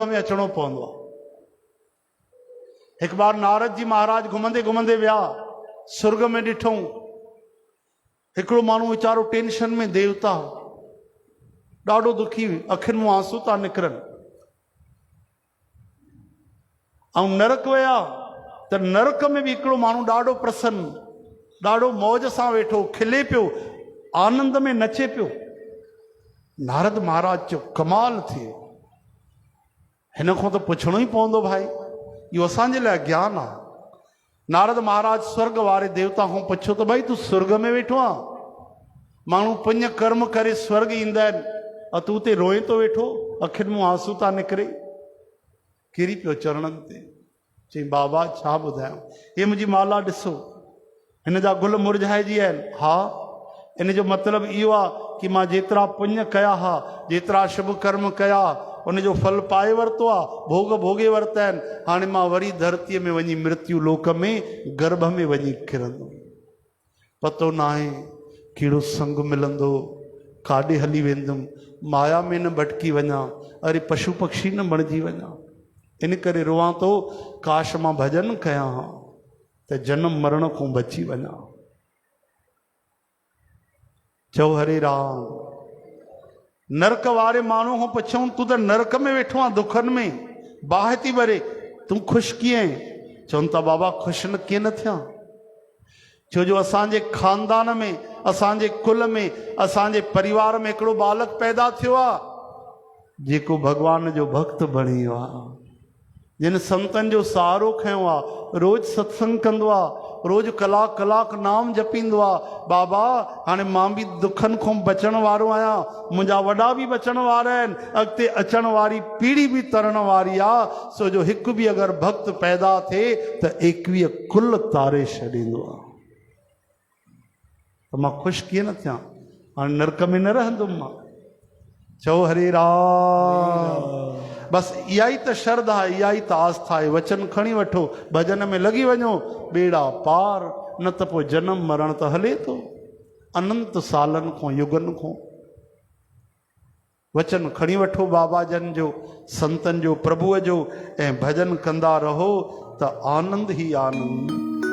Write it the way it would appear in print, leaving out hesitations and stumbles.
में अचणो पवंदो आहे। एक बार नारद जी महाराज घुमंदे घुमंदे विया, स्वर्ग में ॾिठऊं हिकिड़ो माण्हू वीचारो टेंशन में, देवता ॾाढो दुखी, अखियुनि मां आंसू था निकिरनि। ऐं नरक विया त नरक में बि हिकिड़ो माण्हू ॾाढो प्रसन्न, ॾाढो मौज सां वेठो, खिले पियो, आनंद में नचे पियो। नारद महाराज चयो कमाल थी, हिन खां त पुछणो ई पवंदो भाई, इहो असांजे लाइ ज्ञान आहे। नारद महाराज स्वर्ग वारे देवता खां पुछियो त भाई तूं स्वर्ग में वेठो आहे, माण्हू पुण्य कर्म करे स्वर्ग ईंदा आहिनि, और तूं ते रोए तो वेठो, अखियुनि मां आंसू था निकिरे, किरी पियो चरणनि ते। चई बाबा छा ॿुधायां, हे मुंहिंजी माला ॾिसो, हिन जा गुल मुरझाइजी विया आहिनि। हा, इन जो मतिलबु इहो आहे कि मां जेतिरा पुण्य कया हा, जेतिरा शुभ कर्म कया, उन जो फल पाए वरितो आहे, भोग भोगे वरिता आहिनि। हाणे मां वरी धरतीअ में वञी मृत्यु लोक में गर्भ में वञी किरंदुमि, पतो न आहे कहिड़ो संग मिलंदो, काॾे हली वेंदुमि, माया में न भटकी वञा, अरे पशु पक्षी न बणिजी वञा। इन करे रोआं तो, काश मां भजन कयां हा त जन्म मरण खां बची वञा। चओ हरे राम। नरक वारे माण्हू खां पुछऊं तूं त नरक में वेठो आहे, दुखनि में बाहि थी भरे, तूं ख़ुशि कीअं आहे? चवनि था बाबा ख़ुशि न कीअं न थियां, छो जो असांजे खानदान में, असांजे कुल में, असांजे परिवार में हिकिड़ो बालक पैदा थियो आहे जेको भगवान जो भक्त बणी वियो आहे, जिन संतनि जो सहारो खयो आहे, रोज़ सत्संग कंदो आहे, रोज़ कलाक कलाक नाम जपींदो आहे। बाबा हाणे मां बि दुखनि खां बचण वारो आहियां, मुंहिंजा वॾा बि बचण वारा आहिनि, अॻिते अचण वारी पीढ़ी बि तरण वारी आहे, सो जो हिकु बि अगरि भक्त पैदा थिए त 21 कुल तारे छॾींदो आहे। त मां ख़ुशि कीअं न थियां, हाणे नरक में न रहंदुमि मां। चओ हरे राम। बस इहा ई त श्रद्धा, इहा ई त आस्था आहे। वचन खणी वठो, भजन में लॻी वञो, बेड़ा पार, न त पोइ जनम मरण त हले थो अनंत सालनि खां, युगनि खां। वचन खणी वठो बाबा जन जो, संतनि जो, प्रभुअ जो, ऐं भजन कंदा रहो त आनंद ई आनंद।